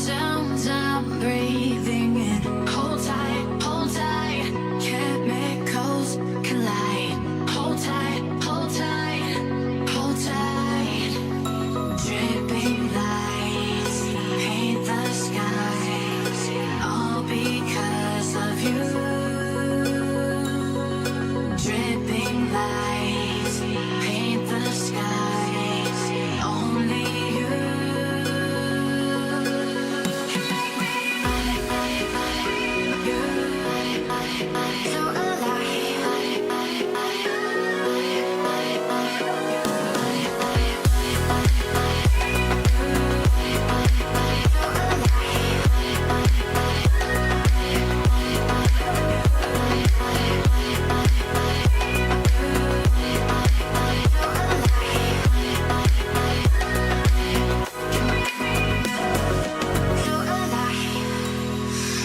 sounds I'm breathing in. Hold tight, chemicals collide. Hold tight, hold tight, hold tight. Dripping lights paint the skies, all because of you. Dripping lights paint the skies, only you can make me so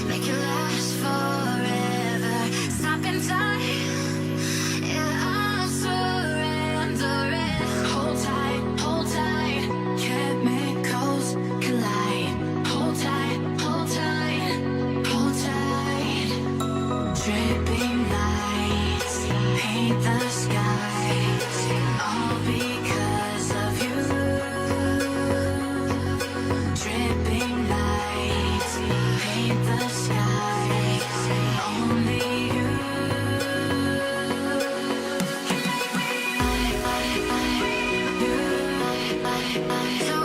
make it last forever. Stop in time. Yeah, I'm surrendering. Hold tight, chemicals collide. Hold tight, hold tight, hold tight. Dripping lights paint the skies, all because of you. Dripping lights paint the skies, only you can make me so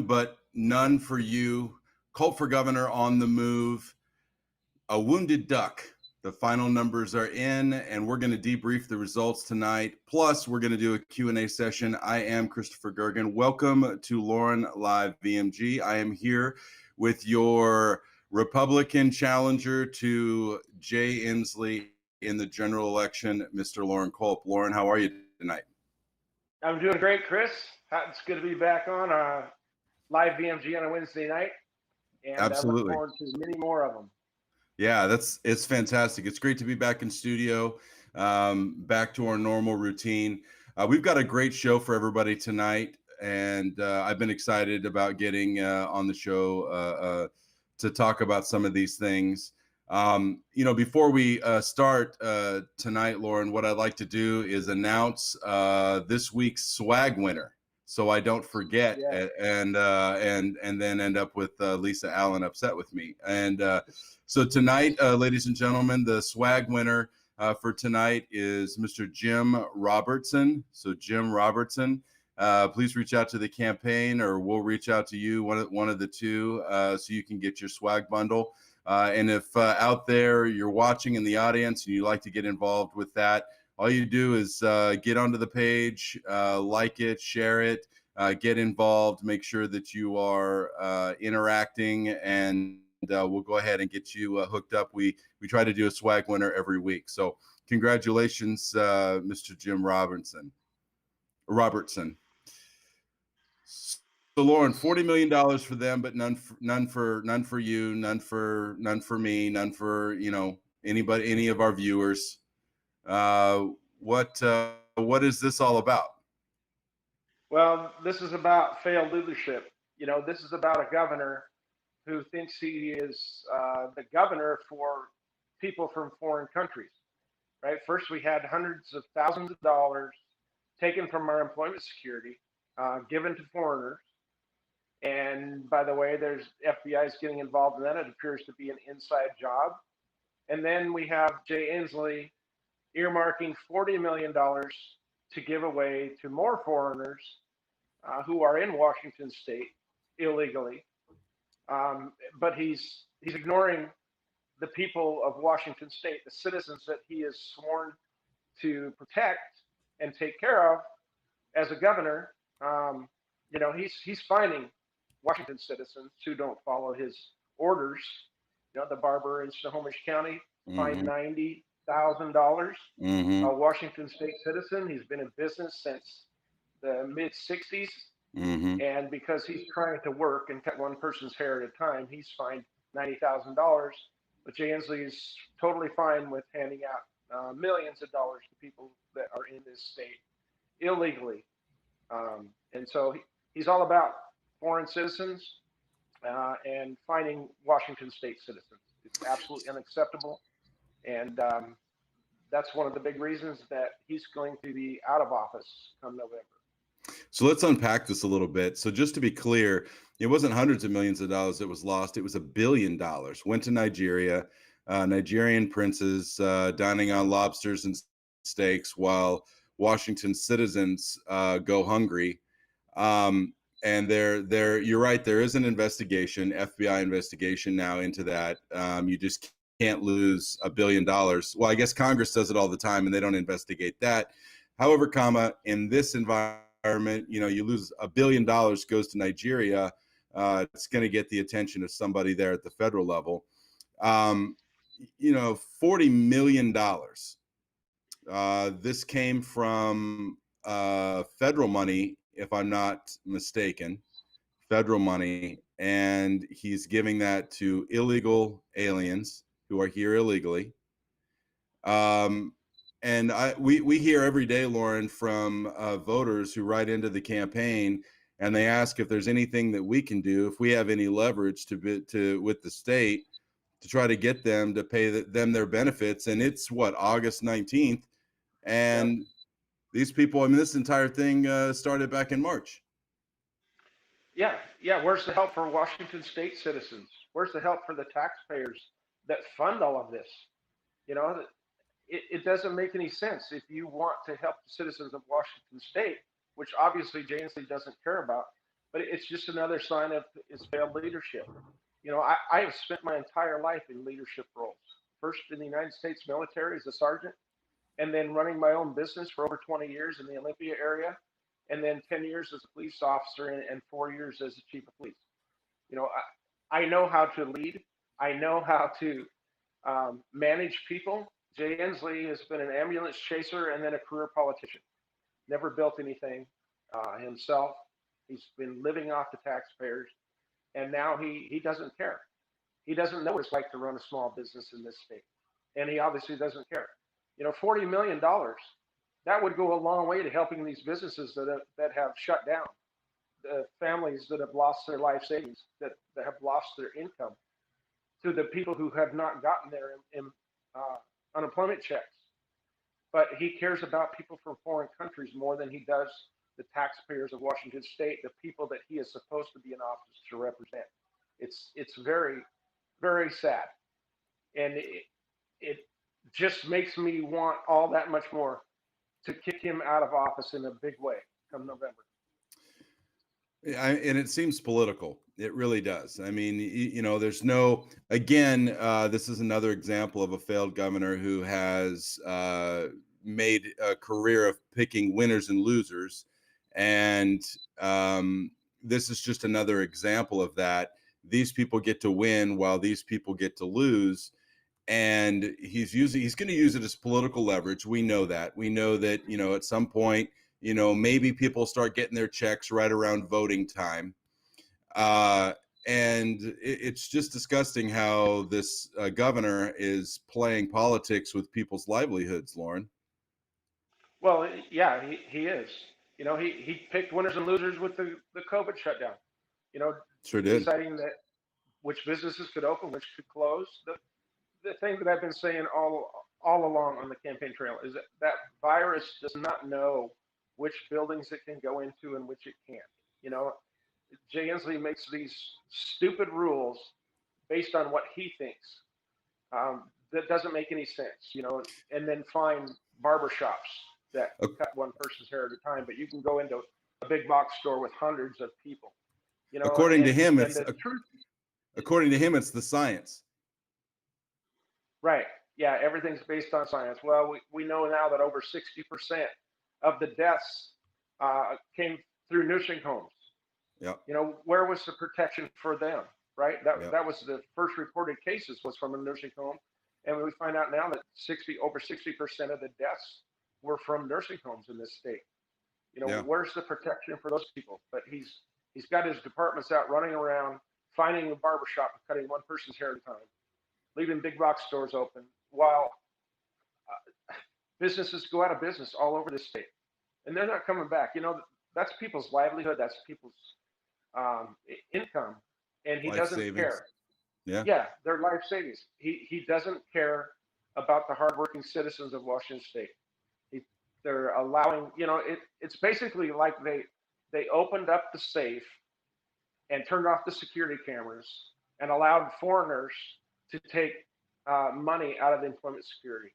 But none for you. Culp for governor on the move. A wounded duck. The final numbers are in, and we're going to debrief the results tonight. Plus, we're going to do a Q&A session. I am Christopher Gergen. Welcome to Loren Live VMG. I am here with your Republican challenger to Jay Inslee in the general election, Mr. Loren Culp. Loren, how are you tonight? I'm doing great, Chris. It's good to be back on live VMG on a Wednesday night, and Absolutely. I look forward to many more of them. Yeah, it's fantastic. It's great to be back in studio, back to our normal routine. We've got a great show for everybody tonight, and I've been excited about getting on the show to talk about some of these things. Before we start tonight, Loren, what I'd like to do is announce this week's swag winner, so I don't forget, and then end up with Lisa Allen upset with me. And so tonight, ladies and gentlemen, the swag winner for tonight is Mr. Jim Robertson. So Jim Robertson, please reach out to the campaign, or we'll reach out to you, one of the two, so you can get your swag bundle. And if out there you're watching in the audience and you'd like to get involved with that, all you do is get onto the page, like it, share it, get involved, make sure that you are interacting, and we'll go ahead and get you hooked up. We try to do a swag winner every week. So congratulations, Mr. Jim Robertson. So Loren, $40 million for them, but none for you, none for me, none for anybody, any of our viewers. What is this all about? Well, this is about failed leadership. This is about a governor who thinks he is the governor for people from foreign countries, right? First, we had hundreds of thousands of dollars taken from our employment security, given to foreigners. And by the way, there's FBI is getting involved in that. It appears to be an inside job. And then we have Jay Inslee earmarking $40 million to give away to more foreigners who are in Washington State illegally. But he's ignoring the people of Washington State, the citizens that he has sworn to protect and take care of as a governor. He's finding Washington citizens who don't follow his orders. The barber in Snohomish County fined $90,000. A Washington State citizen. He's been in business since the mid '60s, and because he's trying to work and cut one person's hair at a time, he's fined $90,000. But Jay Inslee is totally fine with handing out millions of dollars to people that are in this state illegally. And so he's all about foreign citizens and finding Washington state citizens. It's absolutely unacceptable. And that's one of the big reasons that he's going to be out of office come November. So let's unpack this a little bit. So just to be clear, it wasn't hundreds of millions of dollars that was lost. It was $1 billion. Went to Nigeria, Nigerian princes dining on lobsters and steaks while Washington citizens go hungry. And you're right. There is an investigation, FBI investigation now into that. You just can't lose $1 billion. Well, I guess Congress does it all the time and they don't investigate that. However, in this environment, you lose $1 billion goes to Nigeria. It's going to get the attention of somebody there at the federal level. $40 million. This came from federal money, if I'm not mistaken, federal money, and he's giving that to illegal aliens who are here illegally. And we hear every day, Loren, from voters who write into the campaign and they ask if there's anything that we can do, if we have any leverage with the state to try to get them to pay them their benefits. And it's August 19th. And these people, this entire thing started back in March. Yeah. Where's the help for Washington state citizens? Where's the help for the taxpayers that fund all of this? It doesn't make any sense. If you want to help the citizens of Washington state, which obviously Jay Inslee doesn't care about, but it's just another sign of his failed leadership. I have spent my entire life in leadership roles. First in the United States military as a sergeant, and then running my own business for over 20 years in the Olympia area, and then 10 years as a police officer and 4 years as the chief of police. I know how to lead. I know how to manage people. Jay Inslee has been an ambulance chaser and then a career politician. Never built anything himself. He's been living off the taxpayers, and now he doesn't care. He doesn't know what it's like to run a small business in this state, and he obviously doesn't care. $40 million, that would go a long way to helping these businesses that have shut down, the families that have lost their life savings, that have lost their income, to the people who have not gotten their unemployment checks. But he cares about people from foreign countries more than he does the taxpayers of Washington state, the people that he is supposed to be in office to represent. It's very, very sad. And it just makes me want all that much more to kick him out of office in a big way come November. And it seems political. It really does. There's this is another example of a failed governor who has made a career of picking winners and losers. And this is just another example of that. These people get to win while these people get to lose. And he's going to use it as political leverage. We know that. We know that, at some point, maybe people start getting their checks right around voting time. And it's just disgusting how this governor is playing politics with people's livelihoods, Loren. Well, yeah, he is. He picked winners and losers with the COVID shutdown. Sure did. Deciding that which businesses could open, which could close. The thing that I've been saying all along on the campaign trail is that virus does not know which buildings it can go into and which it can't. Jay Inslee makes these stupid rules based on what he thinks. That doesn't make any sense, and then find barbershops that cut one person's hair at a time, but you can go into a big box store with hundreds of people. According to him, it's the science. Right. Yeah, everything's based on science. Well, we know now that over 60% of the deaths came through nursing homes. Yeah. Where was the protection for them? Right. That was the first reported cases was from a nursing home, and we find out now that over 60% of the deaths were from nursing homes in this state. Where's the protection for those people? But he's got his departments out running around, finding a barbershop and cutting one person's hair at a time. leaving big box stores open, while businesses go out of business all over the state, and they're not coming back. That's people's livelihood. That's people's income, and he Life doesn't savings. care. Yeah. Yeah, they're life savings. He doesn't care about the hardworking citizens of Washington State. He, they're allowing, it's basically like they opened up the safe and turned off the security cameras and allowed foreigners to take money out of employment security.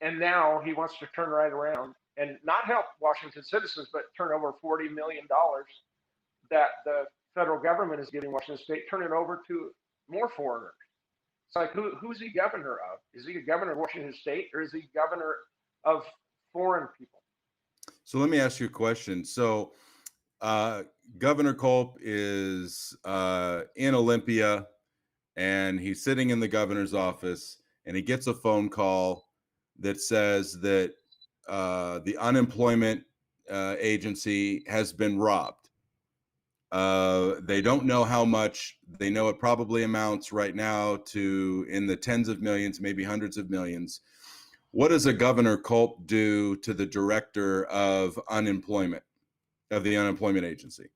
And now he wants to turn right around and not help Washington citizens, but turn over $40 million that the federal government is giving Washington State, turn it over to more foreigners. It's like, who's he governor of? Is he a governor of Washington State, or is he governor of foreign people? So let me ask you a question. So Governor Culp is in Olympia, and he's sitting in the governor's office, and he gets a phone call that says that the unemployment agency has been robbed. They don't know how much. They know it probably amounts right now to in the tens of millions, maybe hundreds of millions. What does a Governor Culp do to the director of unemployment, of the unemployment agency?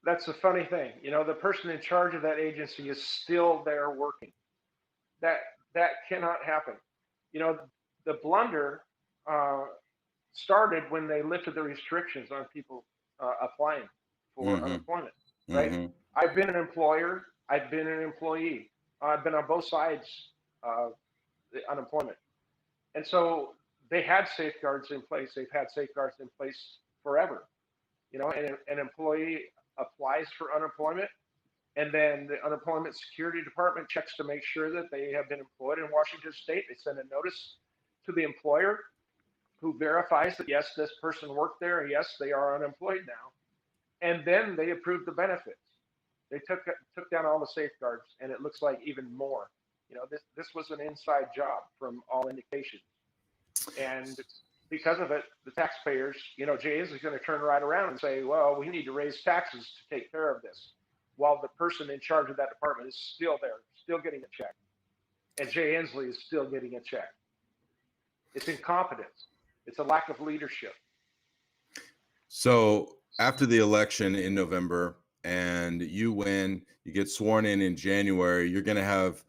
That's the funny thing. The person in charge of that agency is still there working. That cannot happen. The blunder started when they lifted the restrictions on people applying for unemployment, right? Mm-hmm. I've been an employer. I've been an employee. I've been on both sides of the unemployment. And so they had safeguards in place. They've had safeguards in place forever. And an employee applies for unemployment, and then the unemployment security department checks to make sure that they have been employed in Washington State. They send a notice to the employer who verifies that, yes, this person worked there, and yes, they are unemployed now. And then they approve the benefits. They took down all the safeguards, and it looks like even more. This was an inside job from all indications. And because of it, the taxpayers, Jay Inslee is going to turn right around and say, well, we need to raise taxes to take care of this, while the person in charge of that department is still there, still getting a check. And Jay Inslee is still getting a check. It's incompetence. It's a lack of leadership. So after the election in November and you win, you get sworn in January, you're going to have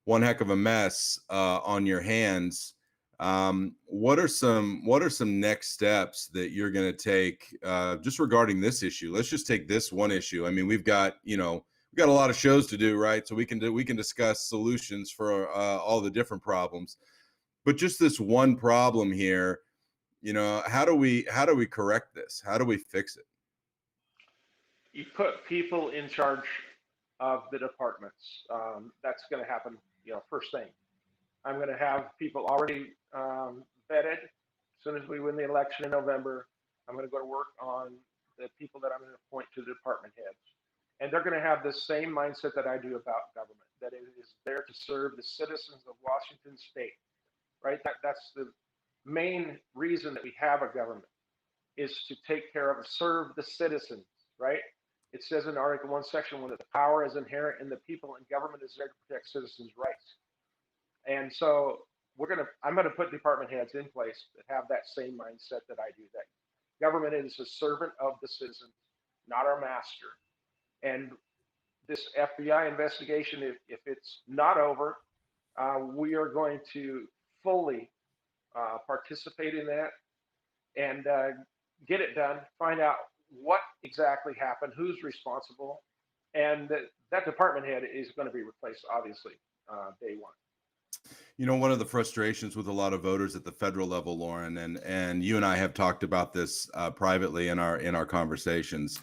one heck of a mess on your hands. What are some next steps that you're going to take just regarding this issue? Let's just take this one issue. I mean, we've got a lot of shows to do, right? So we can discuss solutions for all the different problems, but just this one problem here, how do we correct this? How do we fix it? You put people in charge of the departments. That's going to happen, first thing. I'm going to have people already vetted. As soon as we win the election in November, I'm going to go to work on the people that I'm going to appoint to the department heads. And they're going to have the same mindset that I do about government, that it is there to serve the citizens of Washington State, right? That's the main reason that we have a government, is to take care of, serve the citizens, right? It says in Article 1, Section 1 that the power is inherent in the people and government is there to protect citizens' rights. And so I'm going to put department heads in place that have that same mindset that I do, that government is a servant of the citizens, not our master. And this FBI investigation, if it's not over, we are going to fully participate in that and get it done, find out what exactly happened, who's responsible, and that department head is going to be replaced, obviously, day one. One of the frustrations with a lot of voters at the federal level, Loren, and you and I have talked about this privately in our conversations,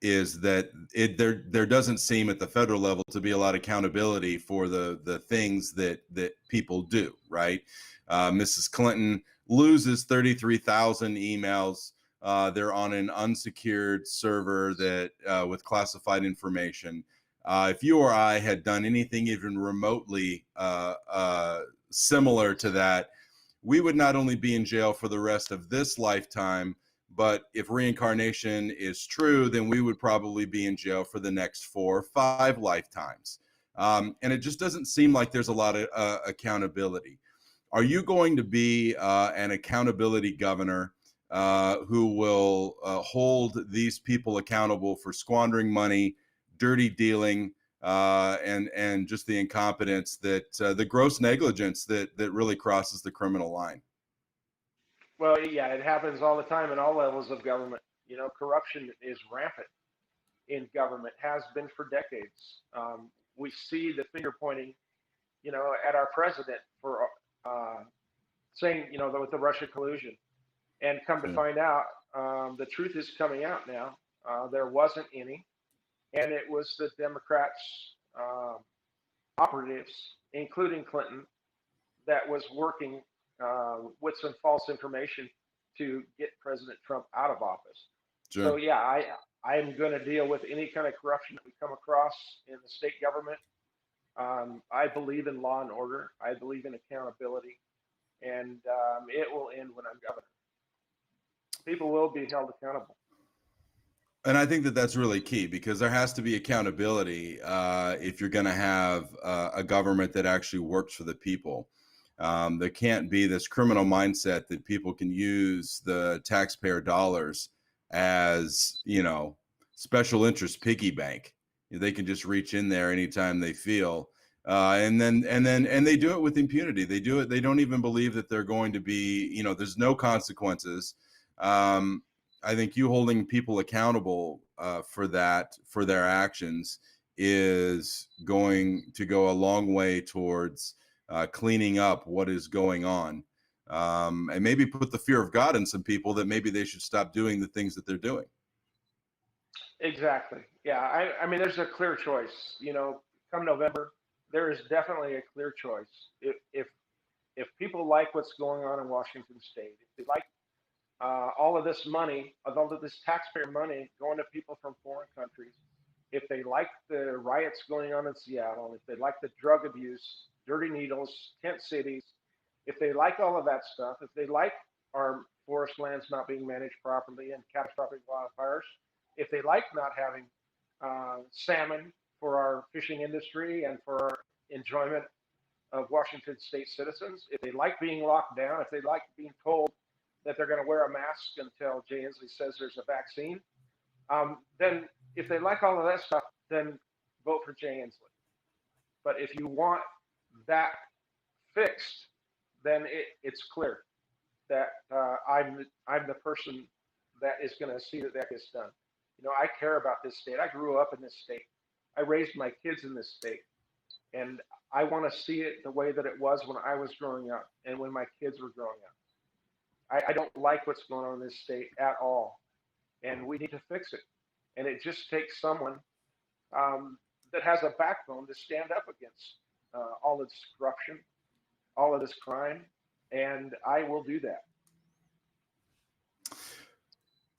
is that there doesn't seem at the federal level to be a lot of accountability for the things that people do, right? Mrs. Clinton loses 33,000 emails. They're on an unsecured server that with classified information. If you or I had done anything even remotely similar to that, we would not only be in jail for the rest of this lifetime, but if reincarnation is true, then we would probably be in jail for the next 4 or 5 lifetimes. And it just doesn't seem like there's a lot of accountability. Are you going to be an accountability governor who will hold these people accountable for squandering money, dirty dealing, and just the incompetence, that the gross negligence that really crosses the criminal line? Well, yeah, it happens all the time in all levels of government. You know, corruption is rampant in government, has been for decades. We see the finger pointing, you know, at our president for saying, you know, with the Russia collusion. And come to Yeah. find out, the truth is coming out now. There wasn't any, and it was the Democrats' operatives, including Clinton, that was working with some false information to get President Trump out of office. So Sure. yeah, I'm going to deal with any kind of corruption that we come across in the state government. I believe in law and order. I believe in accountability, and it will end when I'm governor. People will be held accountable. And I think that that's really key, because there has to be accountability if you're going to have a government that actually works for the people. There can't be this criminal mindset that people can use the taxpayer dollars as, you know, special interest piggy bank. They can just reach in there anytime they feel. And they do it with impunity. They do it. They don't even believe that they're going to be, you know, there's no consequences. I think you holding people accountable for that, for their actions, is going to go a long way towards cleaning up what is going on, and maybe put the fear of God in some people, that maybe they should stop doing the things that they're doing. Exactly. Yeah. I mean, there's a clear choice. You know, come November, there is definitely a clear choice. If people like what's going on in Washington State, if they like all of this money, all of this taxpayer money going to people from foreign countries, if they like the riots going on in Seattle, if they like the drug abuse, dirty needles, tent cities, if they like all of that stuff, if they like our forest lands not being managed properly and catastrophic wildfires, if they like not having salmon for our fishing industry and for our enjoyment of Washington State citizens, if they like being locked down, if they like being told that they're going to wear a mask until Jay Inslee says there's a vaccine, then if they like all of that stuff, then vote for Jay Inslee. But if you want that fixed, then it's clear that I'm the person that is going to see that that gets done. You know, I care about this state. I grew up in this state. I raised my kids in this state, and I want to see it the way that it was when I was growing up and when my kids were growing up. I don't like what's going on in this state at all, and we need to fix it. And it just takes someone that has a backbone to stand up against all of this corruption, all of this crime, and I will do that.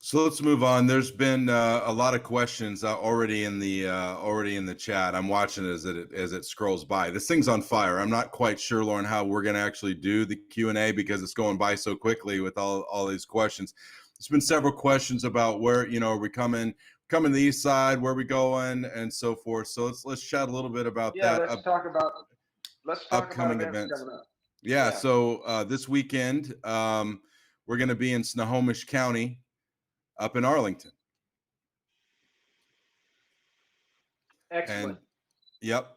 So let's move on. There's been a lot of questions already in the chat. I'm watching it as it scrolls by. This thing's on fire. I'm not quite sure, Loren, how we're going to actually do the Q&A, because it's going by so quickly with all these questions. There's been several questions about where, you know, are we coming to the east side, where are we going, and so forth. So let's chat a little bit about that. Let's talk about upcoming events coming up. Yeah. So this weekend, we're going to be in Snohomish County, up in Arlington. Excellent.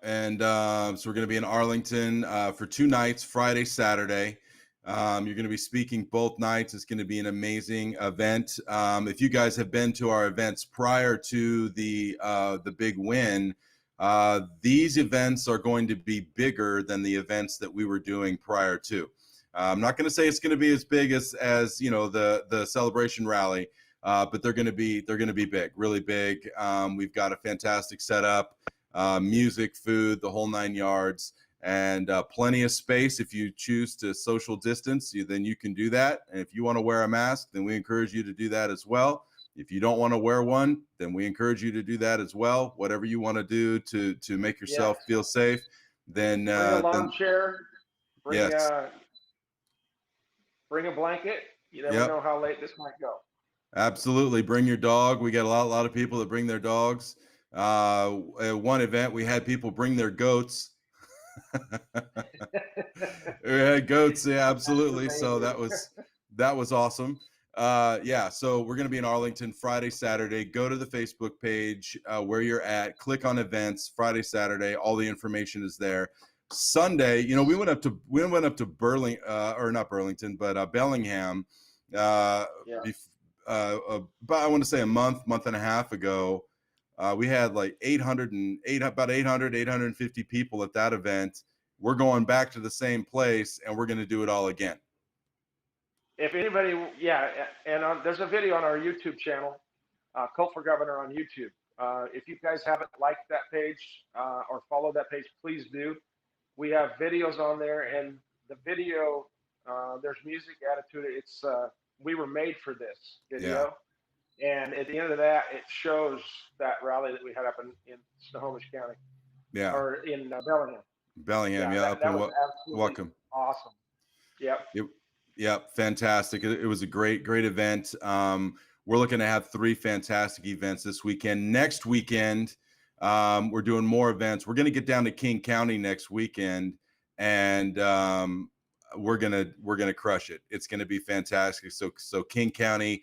And so we're going to be in Arlington for 2 nights, Friday, Saturday. You're going to be speaking both nights. It's going to be an amazing event. If you guys have been to our events prior to the big win, these events are going to be bigger than the events that we were doing prior to. I'm not going to say it's going to be as big as you know, the celebration rally. But they're going to be big, really big. We've got a fantastic setup, music, food, the whole 9 yards, and plenty of space. If you choose to social distance, then you can do that. And if you want to wear a mask, then we encourage you to do that as well. If you don't want to wear one, then we encourage you to do that as well. Whatever you want to do to make yourself feel safe, then bring a lawn chair, bring a blanket. You never know how late this might go. Absolutely. Bring your dog. We get a lot of people that bring their dogs. At one event, we had people bring their goats. We had goats, yeah, absolutely. So that was awesome. Yeah, so we're going to be in Arlington Friday, Saturday. Go to the Facebook page where you're at, click on events, Friday, Saturday. All the information is there. Sunday, you know, we went up to Burlington, or not Burlington, but Bellingham. Yeah. About, I want to say, a month and a half ago. We had like 850 people at that event. We're going back to the same place, and we're going to do it all again. If anybody, yeah, and there's a video on our YouTube channel, Culp for Governor on YouTube. If you guys haven't liked that page or followed that page, please do. We have videos on there, and the video, there's music added to it. It's we were made for this video. Yeah. And at the end of that, it shows that rally that we had up in Snohomish County. Yeah. Or in Bellingham. Bellingham, yeah. That was absolutely welcome. Awesome. Yep. Yeah, fantastic. It was a great event. We're looking to have 3 fantastic events this weekend. Next weekend, we're doing more events. We're going to get down to King County next weekend, and we're gonna crush it. It's going to be fantastic. So King County,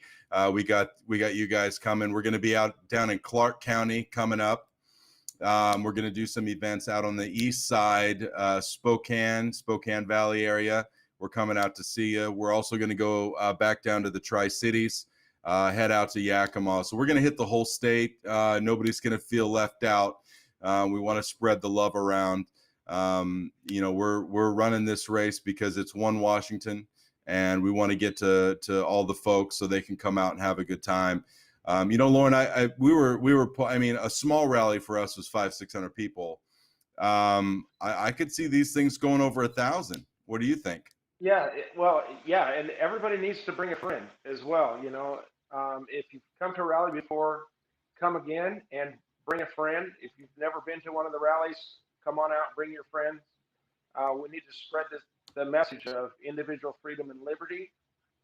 we got you guys coming. We're going to be out down in Clark County coming up. We're going to do some events out on the east side, Spokane Valley area. We're coming out to see you. We're also going to go back down to the Tri-Cities, head out to Yakima. So we're going to hit the whole state. Nobody's going to feel left out. We want to spread the love around. You know, we're running this race because it's one Washington, and we want to get to all the folks so they can come out and have a good time. You know, Loren, I mean, a small rally for us was 500-600 people. I could see these things going over 1,000. What do you think? Yeah, yeah, and everybody needs to bring a friend as well. You know, if you've come to a rally before, come again and bring a friend. If you've never been to one of the rallies, come on out, bring your friends. We need to spread the message of individual freedom and liberty,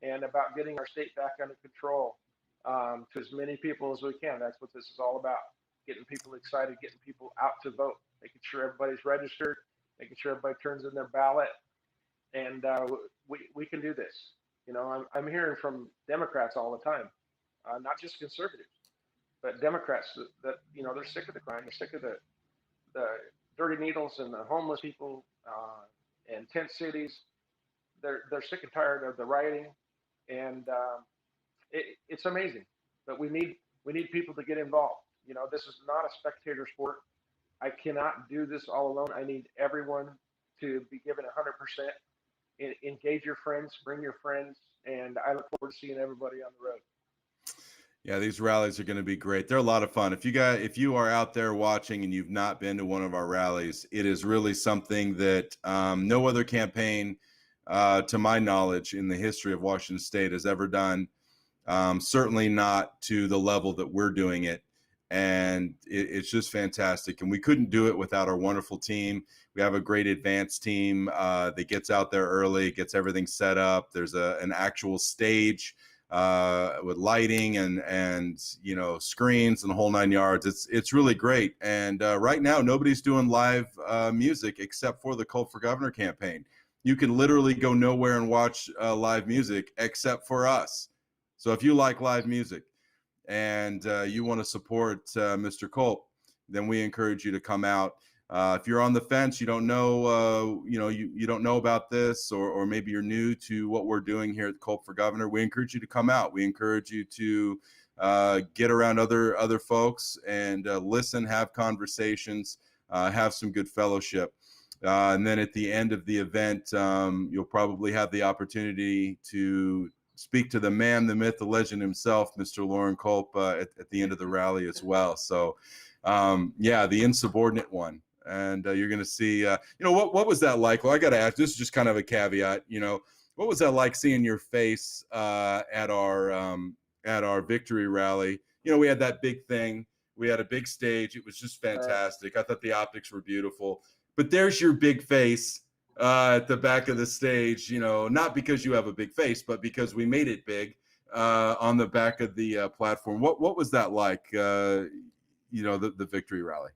and about getting our state back under control to as many people as we can. That's what this is all about: getting people excited, getting people out to vote, making sure everybody's registered, making sure everybody turns in their ballot. And we can do this. You know, I'm hearing from Democrats all the time, not just conservatives, but Democrats that you know, they're sick of the crime, they're sick of the dirty needles and the homeless people and tent cities. They're sick and tired of the rioting, and it's amazing. But we need people to get involved. You know, this is not a spectator sport. I cannot do this all alone. I need everyone to be given 100%. Engage your friends, bring your friends, and I look forward to seeing everybody on the road. Yeah, these rallies are going to be great. They're a lot of fun. If you are out there watching and you've not been to one of our rallies, it is really something that no other campaign, to my knowledge, in the history of Washington State has ever done. Certainly not to the level that we're doing it. And it's just fantastic. And we couldn't do it without our wonderful team. We have a great advanced team that gets out there early, gets everything set up. There's an actual stage with lighting and you know, screens and the whole 9 yards. It's really great. And right now, nobody's doing live music except for the Culp for Governor campaign. You can literally go nowhere and watch live music except for us. So if you like live music and you want to support Mr. Culp, then we encourage you to come out. If you're on the fence, you don't know, you don't know about this, or maybe you're new to what we're doing here at Culp for Governor, we encourage you to come out. We encourage you to get around other folks and listen, have conversations, have some good fellowship. And then at the end of the event, you'll probably have the opportunity to speak to the man, the myth, the legend himself, Mr. Loren Culp, at the end of the rally as well. So, yeah, the insubordinate one. And you're going to see, what was that like? Well, I got to ask, this is just kind of a caveat, what was that like seeing your face at our victory rally? We had that big thing. We had a big stage. It was just fantastic. I thought the optics were beautiful. But there's your big face at the back of the stage, not because you have a big face, but because we made it big on the back of the platform. What was that like? the victory rally.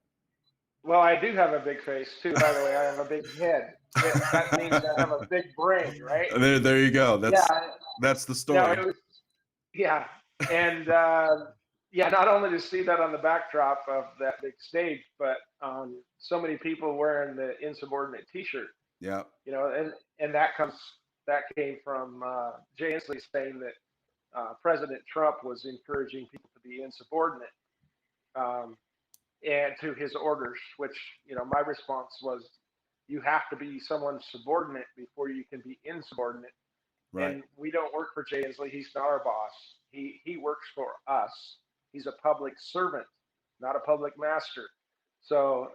Well, I do have a big face too. By the way, I have a big head. That means I have a big brain, right? There you go. Yeah. That's the No, story. it was, yeah, and yeah, not only to see that on the backdrop of that big stage, but so many people wearing the insubordinate T-shirt. Yeah. And that came from Jay Inslee saying that President Trump was encouraging people to be insubordinate and to his orders, which my response was, you have to be someone's subordinate before you can be insubordinate. Right. And we don't work for Jay Inslee. He's not our boss. He works for us. He's a public servant, not a public master. So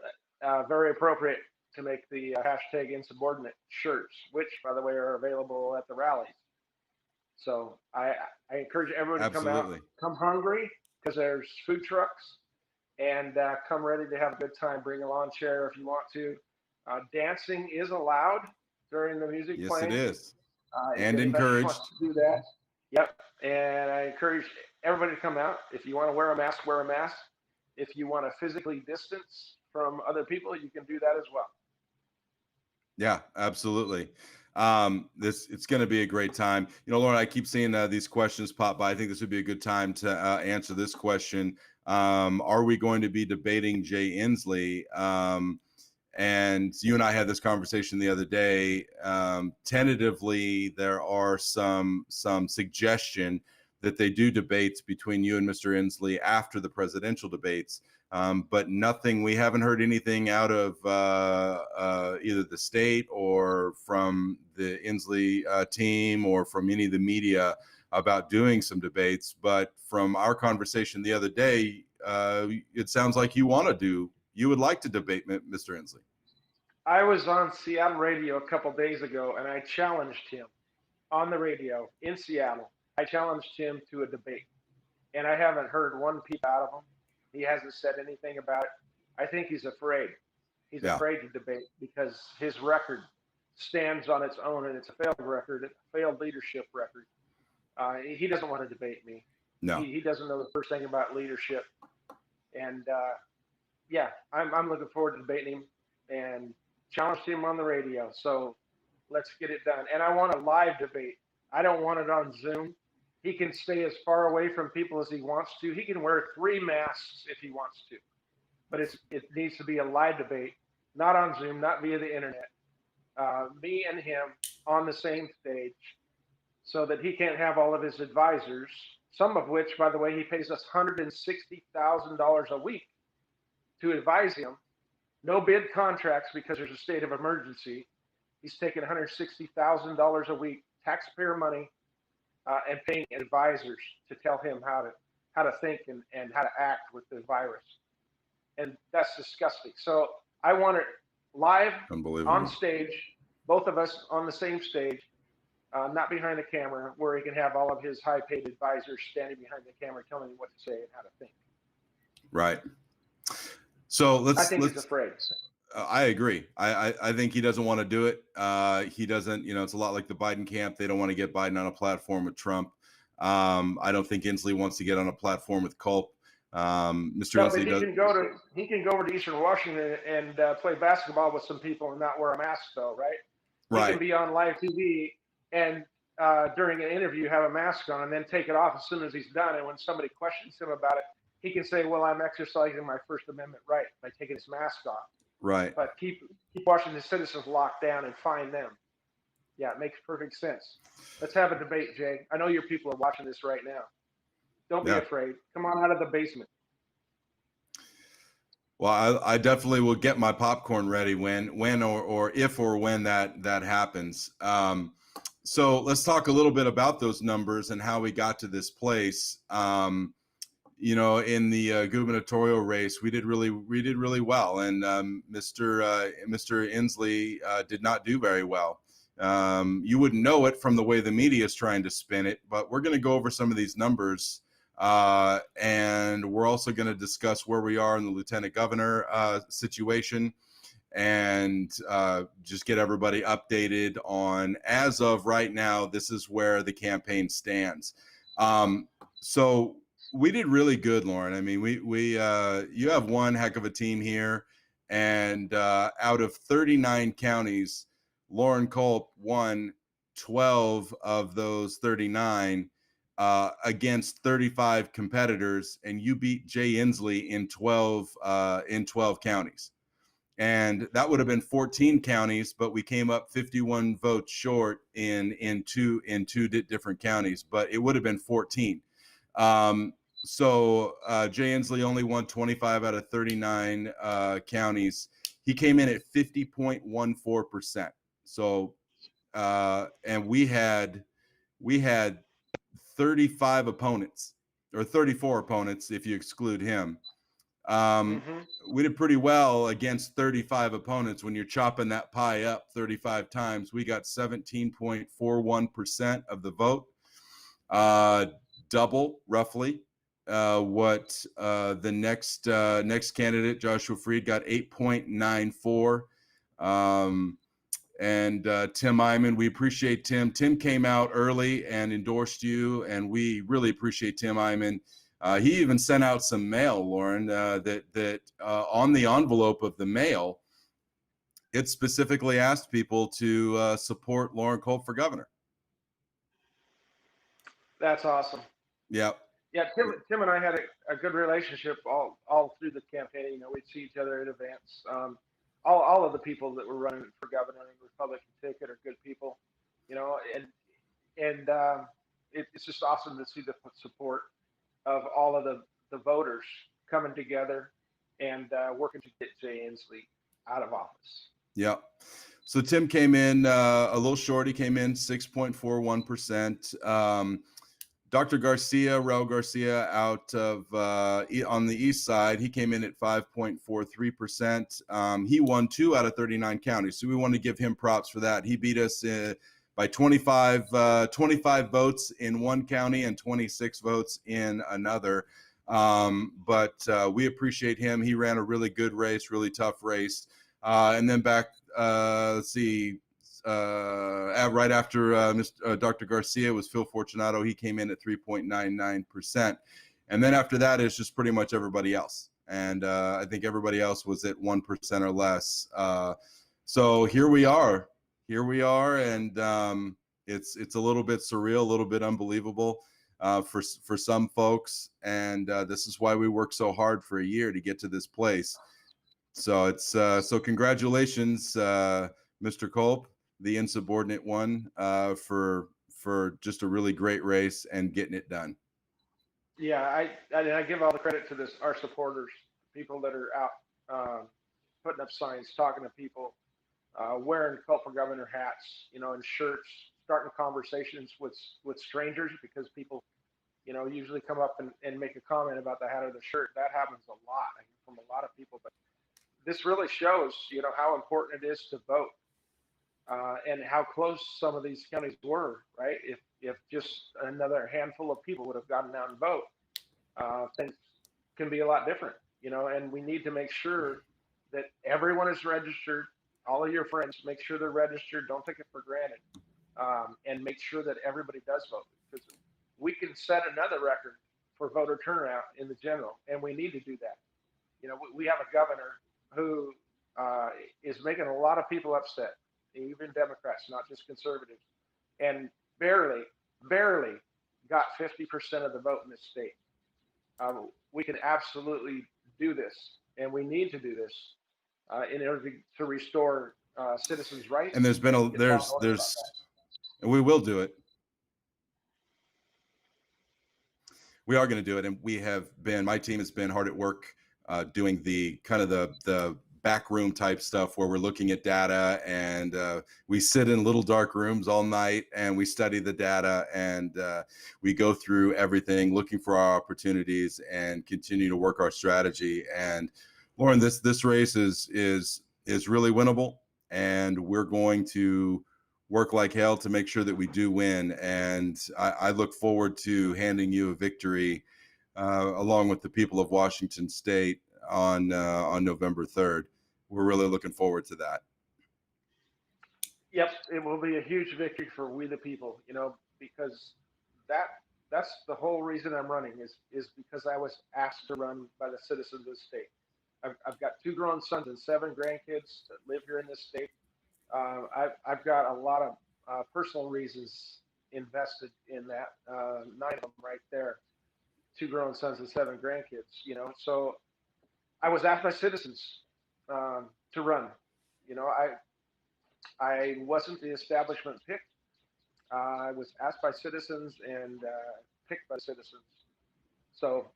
very appropriate to make the hashtag insubordinate shirts, which, by the way, are available at the rallies. So I encourage everyone to come out, come hungry, because there's food trucks, and come ready to have a good time. Bring a lawn chair if you want to. Dancing is allowed during the music playing. Yes, it is. And encouraged to do that. Yep. And I encourage everybody to come out. If you want to wear a mask, wear a mask. If you want to physically distance from other people, you can do that as well. Yeah, absolutely. It's going to be a great time. Loren, I keep seeing these questions pop by. I think this would be a good time to answer this question. Are we going to be debating Jay Inslee? And you and I had this conversation the other day. Tentatively, there are some suggestion that they do debates between you and Mr. Inslee after the presidential debates, but nothing. We haven't heard anything out of either the state or from the Inslee team or from any of the media about doing some debates. But from our conversation the other day, it sounds like you would like to debate Mr. Inslee. I was on Seattle radio a couple days ago, and I challenged him on the radio in Seattle. I challenged him to a debate, and I haven't heard one peep out of him. He hasn't said anything about it. I think he's afraid. He's afraid to debate because his record stands on its own, and it's a failed record, a failed leadership record. He doesn't want to debate me. No, he doesn't know the first thing about leadership. And yeah, I'm looking forward to debating him and challenged him on the radio. So let's get it done. And I want a live debate. I don't want it on Zoom. He can stay as far away from people as he wants to. He can wear 3 masks if he wants to. But it needs to be a live debate, not on Zoom, not via the internet. Me and him on the same stage so that he can't have all of his advisors, some of which, by the way, he pays us $160,000 a week to advise him. No bid contracts because there's a state of emergency. He's taking $160,000 a week, taxpayer money, and paying advisors to tell him how to think and how to act with the virus. And that's disgusting. So I want it live on stage, both of us on the same stage, not behind the camera, where he can have all of his high-paid advisors standing behind the camera telling him what to say and how to think. Right. So I think he's afraid. I agree. I think he doesn't want to do it. He doesn't, it's a lot like the Biden camp. They don't want to get Biden on a platform with Trump. I don't think Inslee wants to get on a platform with Culp. Mr. No, Inslee he can go over to Eastern Washington and play basketball with some people and not wear a mask, though, right? Right. He can be on live TV and during an interview have a mask on and then take it off as soon as he's done. And when somebody questions him about it, he can say, well, I'm exercising my First Amendment right by taking his mask off. Right. But keep Washington citizens locked down and fine them. Yeah, it makes perfect sense. Let's have a debate, Jay. I know your people are watching this right now. Don't be afraid. Come on out of the basement. Well, I definitely will get my popcorn ready when or if or when that happens. So let's talk a little bit about those numbers and how we got to this place. In the gubernatorial race, we did really well, and Mr. Inslee did not do very well. You wouldn't know it from the way the media is trying to spin it, but we're going to go over some of these numbers, and we're also going to discuss where we are in the lieutenant governor situation, and just get everybody updated on, as of right now, this is where the campaign stands. So we did really good, Loren. I mean, you have one heck of a team here, and out of 39 counties, Loren Culp won 12 of those 39 against 35 competitors, and you beat Jay Inslee in 12 counties. And that would have been 14 counties, but we came up 51 votes short in two different counties, but it would have been 14. So Jay Inslee only won 25 out of 39 counties. He came in at 50.14%. So and we had 35 opponents, or 34 opponents if you exclude him. We did pretty well against 35 opponents. When you're chopping that pie up 35 times, we got 17.41% of the vote, double roughly what the next candidate, Joshua Freed, got 8.94. And Tim Iman, we appreciate Tim. Tim came out early and endorsed you, and we really appreciate Tim Iman. He even sent out some mail, Loren, that on the envelope of the mail, it specifically asked people to support Loren Culp for governor. That's awesome. Yeah. Yeah, Tim and I had a good relationship all through the campaign. You know, we'd see each other at events. All of the people that were running for governor and Republican ticket are good people. You know, and it's just awesome to see the support of all of the voters coming together and working to get Jay Inslee out of office. Yeah. So Tim came in a little short. He came in 6.41%. Dr. Raul Garcia out of on the east side, he came in at 5.43%. He won 2 out of 39 counties, so we want to give him props for that. He beat us by 25 votes in one county and 26 votes in another. But we appreciate him. He ran a really good race, really tough race. And then back, let's see, right after Dr. Garcia was Phil Fortunato. He came in at 3.99%. And then after that is just pretty much everybody else. And I think everybody else was at 1% or less. So here we are. And it's a little bit surreal, a little bit unbelievable for some folks. And this is why we worked so hard for a year to get to this place. So it's so congratulations, Mr. Culp, the insubordinate one, for just a really great race and getting it done. Yeah, I give all the credit to our supporters, people that are out putting up signs, talking to people, wearing Culp for Governor hats, you know, and shirts, starting conversations with strangers, because people, you know, usually come up and make a comment about the hat or the shirt. That happens a lot. I hear from a lot of people, but this really shows, you know, how important it is to vote, and how close some of these counties were, right? If just another handful of people would have gotten out and vote, things can be a lot different, you know, and we need to make sure that everyone is registered. All of your friends, make sure they're registered. Don't take it for granted, and make sure that everybody does vote, because we can set another record for voter turnout in the general, and we need to do that. You know, we have a governor who is making a lot of people upset, even Democrats, not just conservatives, and barely got 50% of the vote in this state. We can absolutely do this, and we need to do this in order to restore citizens' rights. And and we will do it. We are going to do it, and my team has been hard at work doing the kind of the backroom type stuff where we're looking at data, and we sit in little dark rooms all night and we study the data, and we go through everything, looking for our opportunities and continue to work our strategy. And Loren, this race is really winnable, and we're going to work like hell to make sure that we do win. And I look forward to handing you a victory along with the people of Washington State on November 3rd. We're really looking forward to that. Yep, it will be a huge victory for we the people, you know, because that that's the whole reason I'm running is because I was asked to run by the citizens of the state. I've got 2 grown sons and 7 grandkids that live here in this state. I've got a lot of personal reasons invested in that. 9 of them right there. 2 grown sons and 7 grandkids. So I was asked by citizens to run. I wasn't the establishment pick. I was asked by citizens and picked by citizens. So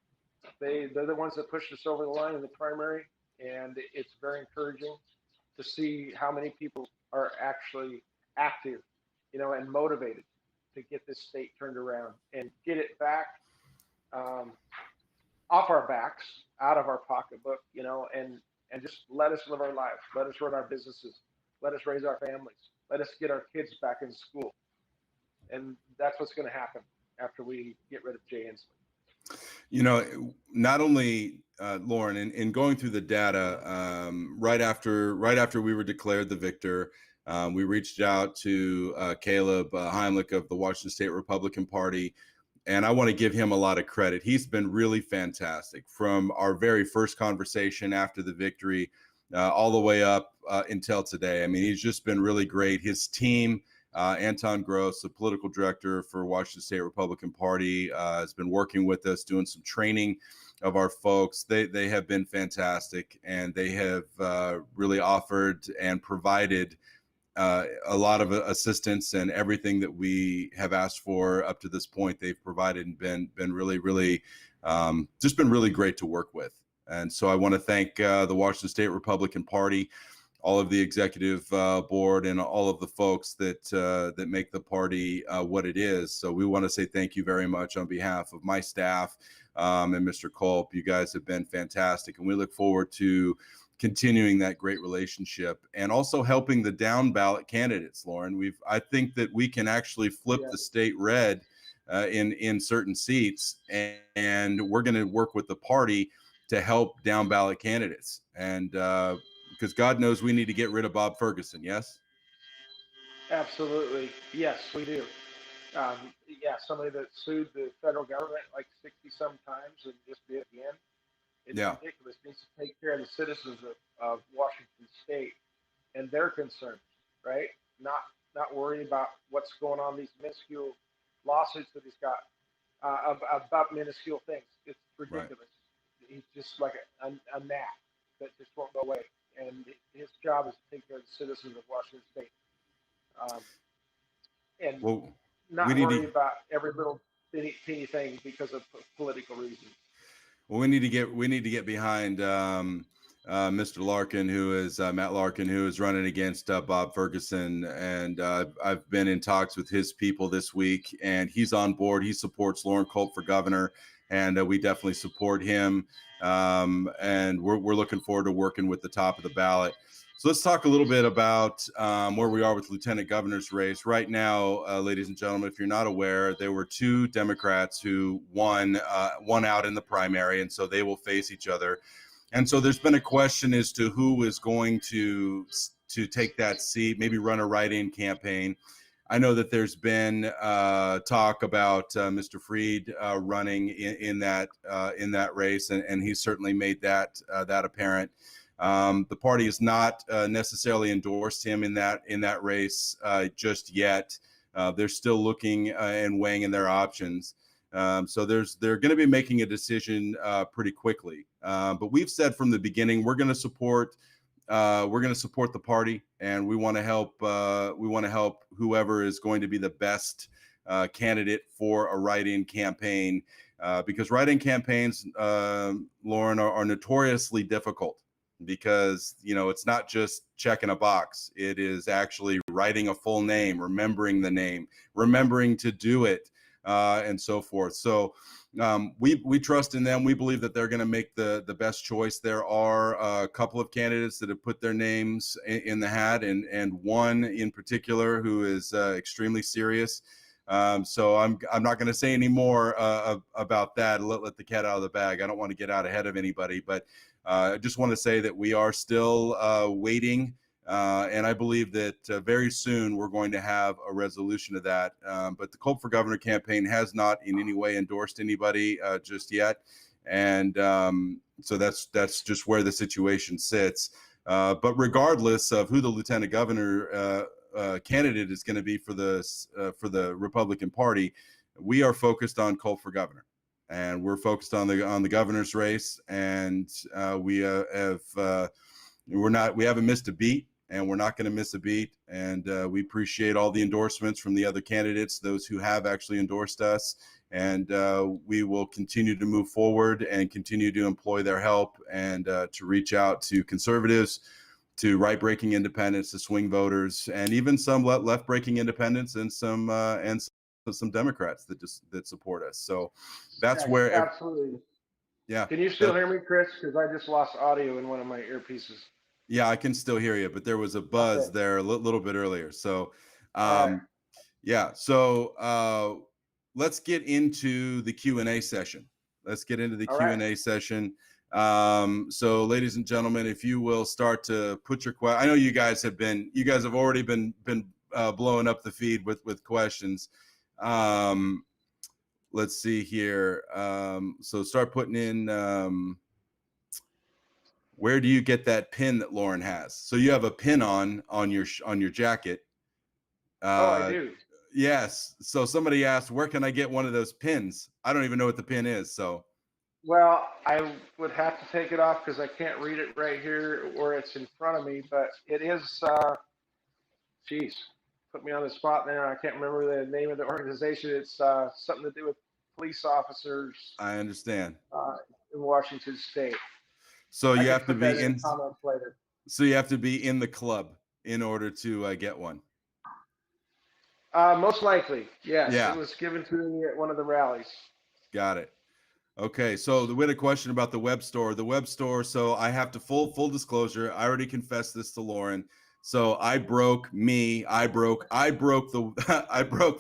they're the ones that pushed us over the line in the primary, and it's very encouraging to see how many people are actually active, and motivated to get this state turned around and get it back off our backs, out of our pocketbook, and just let us live our lives, let us run our businesses, let us raise our families, let us get our kids back in school. And that's what's going to happen after we get rid of Jay Inslee. Not only Loren, in going through the data, right after we were declared the victor, we reached out to Caleb Heimlich of the Washington State Republican Party, and I want to give him a lot of credit. He's been really fantastic from our very first conversation after the victory all the way up until today. I mean, he's just been really great. His team, Anton Gross, the political director for Washington State Republican Party, has been working with us, doing some training of our folks. They have been fantastic, and they have really offered and provided a lot of assistance, and everything that we have asked for up to this point, they've provided and been really, really just been really great to work with. And so I want to thank the Washington State Republican Party, all of the executive board, and all of the folks that make the party what it is. So we want to say thank you very much on behalf of my staff and Mr. Culp. You guys have been fantastic, and we look forward to continuing that great relationship and also helping the down ballot candidates, Loren. I think that we can actually flip the state red in certain seats, and we're going to work with the party to help down ballot candidates. And because God knows we need to get rid of Bob Ferguson. Yes. Absolutely. Yes, we do. Somebody that sued the federal government like 60 some times and just did again. It's ridiculous. It needs to take care of the citizens of Washington State and their concerns, right? Not worry about what's going on, these minuscule lawsuits that he's got about minuscule things. It's ridiculous. Right. He's just like a gnat that just won't go away. And his job is to take care of the citizens of Washington State. And not worry about every little teeny thing because of political reasons. Well, we need to get behind Mr. Larkin, who is Matt Larkin, who is running against Bob Ferguson, and I've been in talks with his people this week, and he's on board. He supports Loren Culp for governor, and we definitely support him. And we're looking forward to working with the top of the ballot. So let's talk a little bit about where we are with Lieutenant Governor's race right now, ladies and gentlemen. If you're not aware, there were 2 Democrats who won out in the primary, and so they will face each other. And so there's been a question as to who is going to take that seat, maybe run a write-in campaign. I know that there's been talk about Mr. Freed running in that race, and he's certainly made that apparent. The party has not necessarily endorsed him in that race just yet. They're still looking and weighing in their options. So they're going to be making a decision pretty quickly. But we've said from the beginning we're going to support the party, and we want to help whoever is going to be the best candidate for a write-in campaign, because write-in campaigns, Loren, are notoriously difficult. Because it's not just checking a box. It is actually writing a full name, remembering the name, remembering to do it, and so forth. So we trust in them. We believe that they're going to make the best choice. There are a couple of candidates that have put their names in the hat, and one in particular who is extremely serious. So I'm not going to say any more about that. Let the cat out of the bag. I don't want to get out ahead of anybody, but I just want to say that we are still waiting And I believe that very soon we're going to have a resolution to that. But the Culp for Governor campaign has not in any way endorsed anybody just yet. And so that's just where the situation sits. But regardless of who the lieutenant governor candidate is going to be for the Republican Party, we are focused on Culp for Governor, and we're focused on the governor's race. And we haven't missed a beat, and we're not going to miss a beat. And we appreciate all the endorsements from the other candidates, those who have actually endorsed us. And we will continue to move forward and continue to employ their help and to reach out to conservatives, to right-breaking independents, to swing voters, and even some left-breaking independents and some Democrats that support us. So that's where absolutely. Yeah. Can you still hear me, Chris? Because I just lost audio in one of my earpieces. Yeah, I can still hear you, but there was a buzz there a little bit earlier. So, yeah. So let's get into the Q&A session. Q&A session. So, ladies and gentlemen, if you will start to put your question. I know you guys have already been blowing up the feed with questions. Let's see here. So start putting in. Where do you get that pin that Loren has? So you have a pin on your jacket. I do. Yes. So somebody asked, where can I get one of those pins? I don't even know what the pin is. So. Well, I would have to take it off because I can't read it right here where it's in front of me. But it is, geez, put me on the spot there. I can't remember the name of the organization. It's something to do with police officers. I understand. In Washington State. So you have to be in. Later. So you have to be in the club in order to get one. Most likely, yes. Yeah. It was given to me at one of the rallies. Got it. Okay, so we had a question about the web store. The web store. So I have to full disclosure. I already confessed this to Loren. So I broke the I broke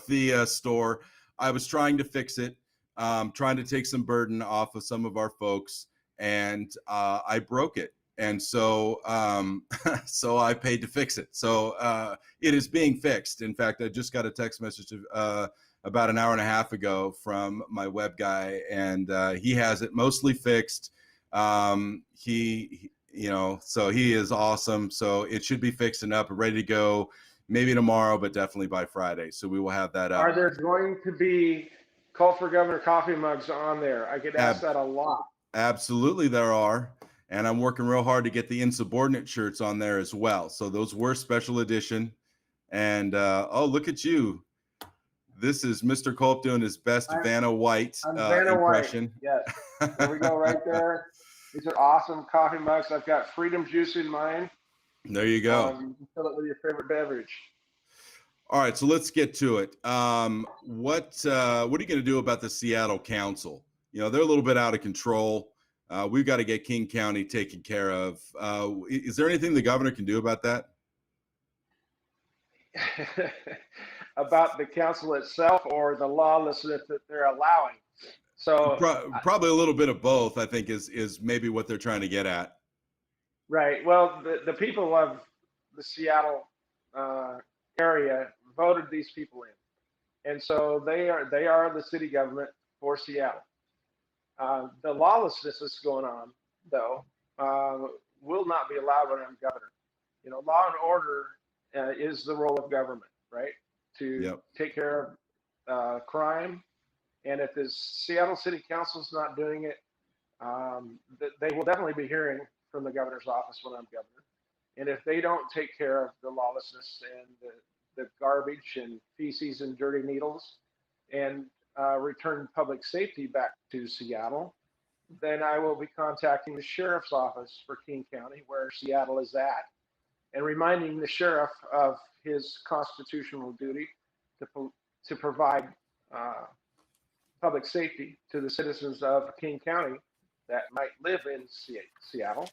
the store. I was trying to fix it, trying to take some burden off of some of our folks, and I broke it. And so so I paid to fix it. So it is being fixed. In fact, I just got a text message about an hour and a half ago from my web guy, and he has it mostly fixed. So he is awesome. So it should be fixed and up and ready to go, maybe tomorrow, but definitely by Friday. So we will have that up. Are there going to be Culp for Governor coffee mugs on there? I get asked that a lot. Absolutely there are. And I'm working real hard to get the insubordinate shirts on there as well. So those were special edition. And oh, look at you. This is Mr. Culp doing his best Vanna White impression. White. Yes. There we go, right there. These are awesome coffee mugs. I've got Freedom Juice in mine. There you go. You can fill it with your favorite beverage. All right, so let's get to it. What are you going to do about the Seattle Council? You know, they're a little bit out of control. We've got to get King County taken care of. Is there anything the governor can do about that? About the council itself or the lawlessness that they're allowing? So probably a little bit of both, I think, is maybe what they're trying to get at. Right. Well, the people of the Seattle area voted these people in, and so they are the city government for Seattle. The lawlessness that's going on, though, will not be allowed when I'm governor. You know, law and order is the role of government, right? To take care of crime. And if the Seattle City Council is not doing it, they will definitely be hearing from the governor's office when I'm governor. And if they don't take care of the lawlessness and the garbage and feces and dirty needles and return public safety back to Seattle, then I will be contacting the sheriff's office for King County, where Seattle is at, and reminding the sheriff of his constitutional duty to provide public safety to the citizens of King County that might live in Seattle.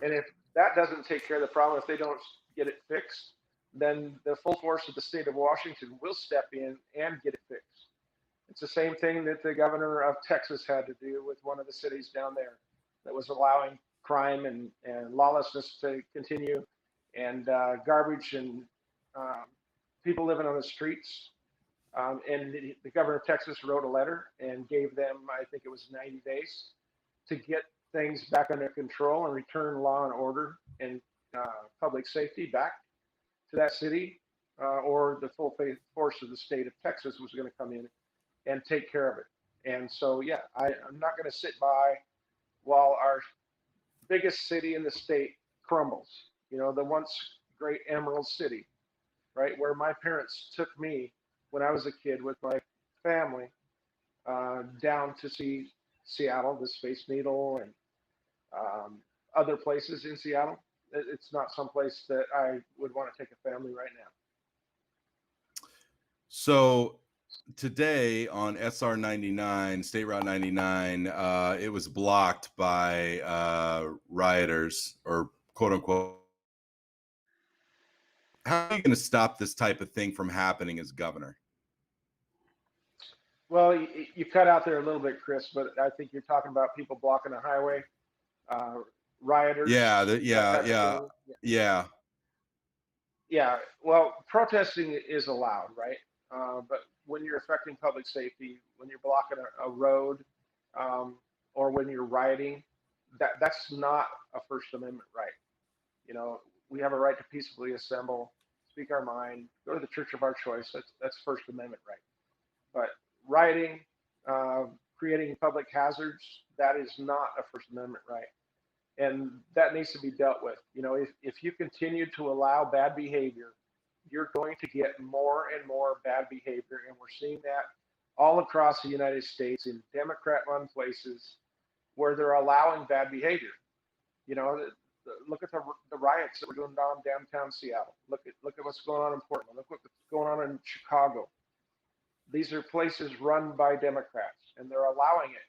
And if that doesn't take care of the problem, if they don't get it fixed, then the full force of the state of Washington will step in and get it fixed. It's the same thing that the governor of Texas had to do with one of the cities down there that was allowing crime and lawlessness to continue. and garbage and um, people living on the streets. And the governor of Texas wrote a letter and gave them, I think it was 90 days, to get things back under control and return law and order and public safety back to that city, or the full force of the state of Texas was going to come in and take care of it. And so, yeah, I'm not going to sit by while our biggest city in the state crumbles. You know, the once great Emerald City, right, where my parents took me when I was a kid with my family down to see Seattle, the Space Needle, and other places in Seattle. It's not someplace that I would want to take a family right now. So today on SR 99, State Route 99, it was blocked by rioters, or quote unquote. How are you going to stop this type of thing from happening as governor? Well, you cut out there a little bit, Chris, but I think you're talking about people blocking the highway, rioters. Yeah, Yeah. yeah. Yeah. Well, protesting is allowed, right? But when you're affecting public safety, when you're blocking a road, or when you're rioting, that's not a First Amendment right. You know, we have a right to peacefully assemble, speak our mind, go to the church of our choice. That's First Amendment right. But rioting, creating public hazards, that is not a First Amendment right. And that needs to be dealt with. You know, if you continue to allow bad behavior, you're going to get more and more bad behavior. And we're seeing that all across the United States in Democrat-run places where they're allowing bad behavior. You know, look at the riots that were going on downtown Seattle. Look at what's going on in Portland. Look what's going on in Chicago. These are places run by Democrats, and they're allowing it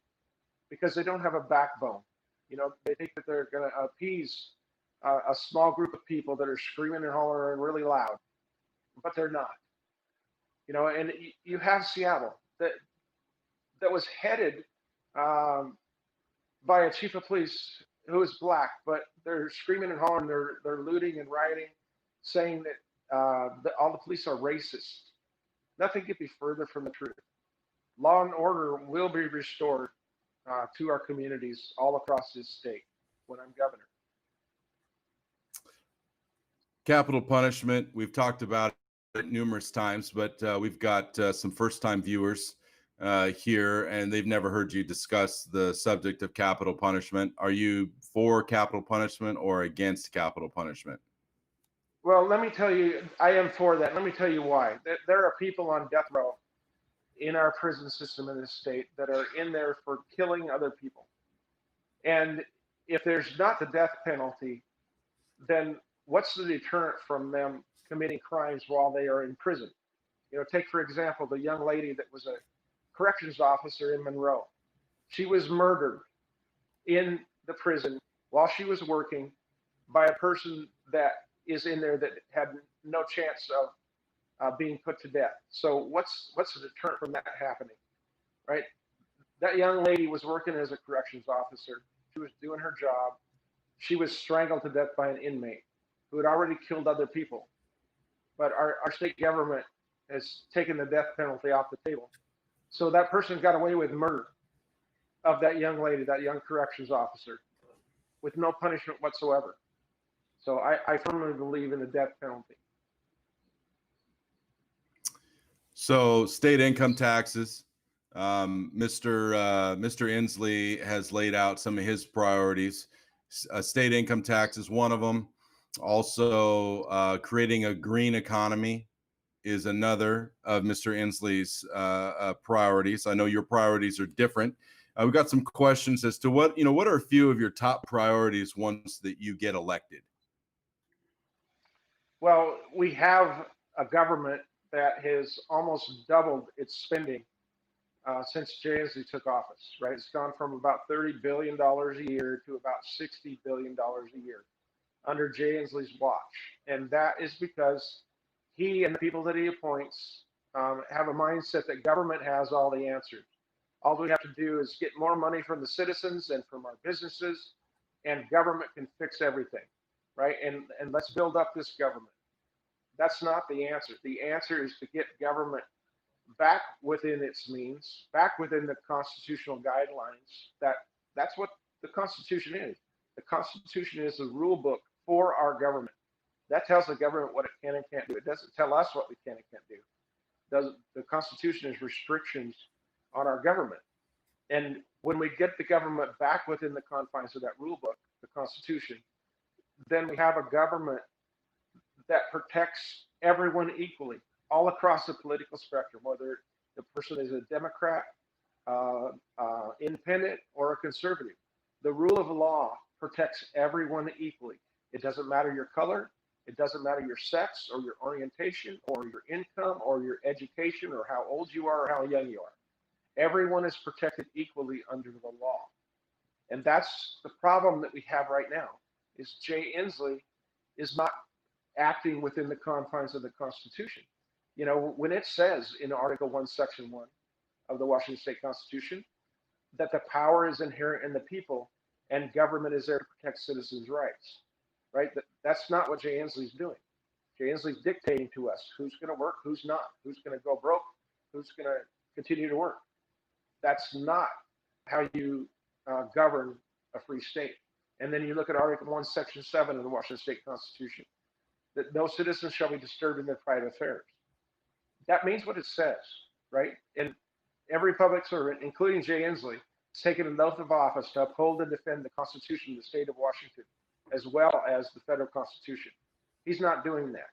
because they don't have a backbone. You know, they think that they're going to appease a small group of people that are screaming and hollering really loud, but they're not. You know, and you have Seattle that was headed by a chief of police who is black, but they're screaming and hollering, they're looting and rioting, saying that all the police are racist. Nothing could be further from the truth. Law and order will be restored to our communities all across this state when I'm governor. Capital punishment, we've talked about it numerous times, but we've got some first-time viewers here, and they've never heard you discuss the subject of capital punishment. Are you for capital punishment or against capital punishment? Well, let me tell you, I am for that. Let me tell you why. There are people on death row in our prison system in this state that are in there for killing other people. And if there's not the death penalty, then what's the deterrent from them committing crimes while they are in prison? You know, take for example the young lady that was a corrections officer in Monroe. She was murdered in the prison while she was working by a person that is in there that had no chance of being put to death. So what's the deterrent from that happening, right? That young lady was working as a corrections officer. She was doing her job. She was strangled to death by an inmate who had already killed other people. But our state government has taken the death penalty off the table. So that person got away with murder of that young lady, that young corrections officer, with no punishment whatsoever. So I firmly believe in the death penalty. So state income taxes, Mr. Inslee has laid out some of his priorities. State income tax is one of them. Also, creating a green economy is another of Mr. Inslee's priorities. I know your priorities are different. We've got some questions as to what are a few of your top priorities once that you get elected? Well, we have a government that has almost doubled its spending since Jay Inslee took office, right? It's gone from about $30 billion a year to about $60 billion a year under Jay Inslee's watch. And that is because he and the people that he appoints have a mindset that government has all the answers. All we have to do is get more money from the citizens and from our businesses, and government can fix everything. right? And let's build up this government. That's not the answer. The answer is to get government back within its means, back within the constitutional guidelines. That's what the Constitution is. The Constitution is the rule book for our government. That tells the government what it can and can't do. It doesn't tell us what we can and can't do. The Constitution is restrictions on our government. And when we get the government back within the confines of that rule book, the Constitution, then we have a government that protects everyone equally, all across the political spectrum, whether the person is a Democrat, independent, or a conservative. The rule of law protects everyone equally. It doesn't matter your color, it doesn't matter your sex or your orientation or your income or your education or how old you are or how young you are. Everyone is protected equally under the law. And that's the problem that we have right now, is Jay Inslee is not acting within the confines of the Constitution. You know, when it says in Article 1, Section 1 of the Washington State Constitution that the power is inherent in the people and government is there to protect citizens' rights, right? That's not what Jay Inslee's doing. Jay Inslee's dictating to us who's going to work, who's not, who's going to go broke, who's going to continue to work. That's not how you govern a free state. And then you look at Article 1, Section 7 of the Washington State Constitution, that no citizen shall be disturbed in their private affairs. That means what it says, right? And every public servant, including Jay Inslee, has taken an oath of office to uphold and defend the Constitution of the state of Washington, as well as the federal Constitution. He's not doing that.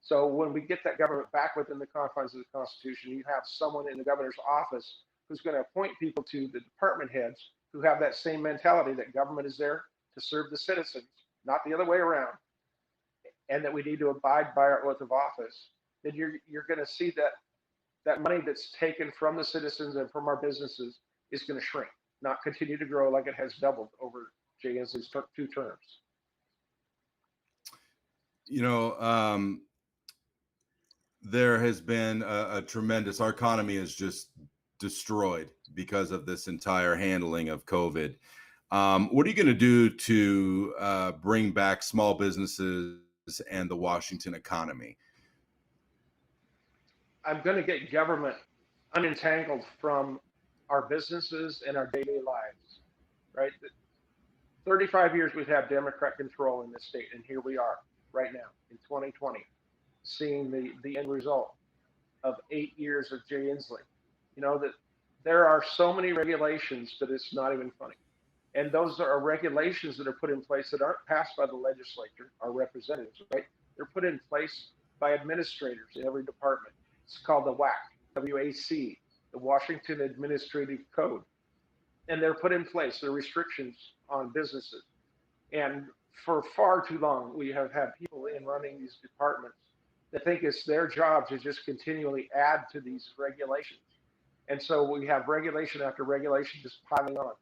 So when we get that government back within the confines of the Constitution, you have someone in the governor's office who's going to appoint people to the department heads who have that same mentality that government is there to serve the citizens, not the other way around, and that we need to abide by our oath of office. Then you're going to see that money that's taken from the citizens and from our businesses is going to shrink, not continue to grow like it has doubled over Jay Inslee's 2 terms. You know, there has been a tremendous, our economy is just destroyed because of this entire handling of COVID. What are you going to do to bring back small businesses and the Washington economy? I'm going to get government unentangled from our businesses and our daily lives, right? 35 years we've had Democrat control in this state, and here we are right now in 2020, seeing the end result of 8 years of Jay Inslee. You know, that there are so many regulations that it's not even funny. And those are regulations that are put in place that aren't passed by the legislature, our representatives, right? They're put in place by administrators in every department. It's called the WAC, W-A-C, the Washington Administrative Code. And they're put in place, the restrictions on businesses. And for far too long, we have had people in running these departments that think it's their job to just continually add to these regulations. And so we have regulation after regulation just piling on.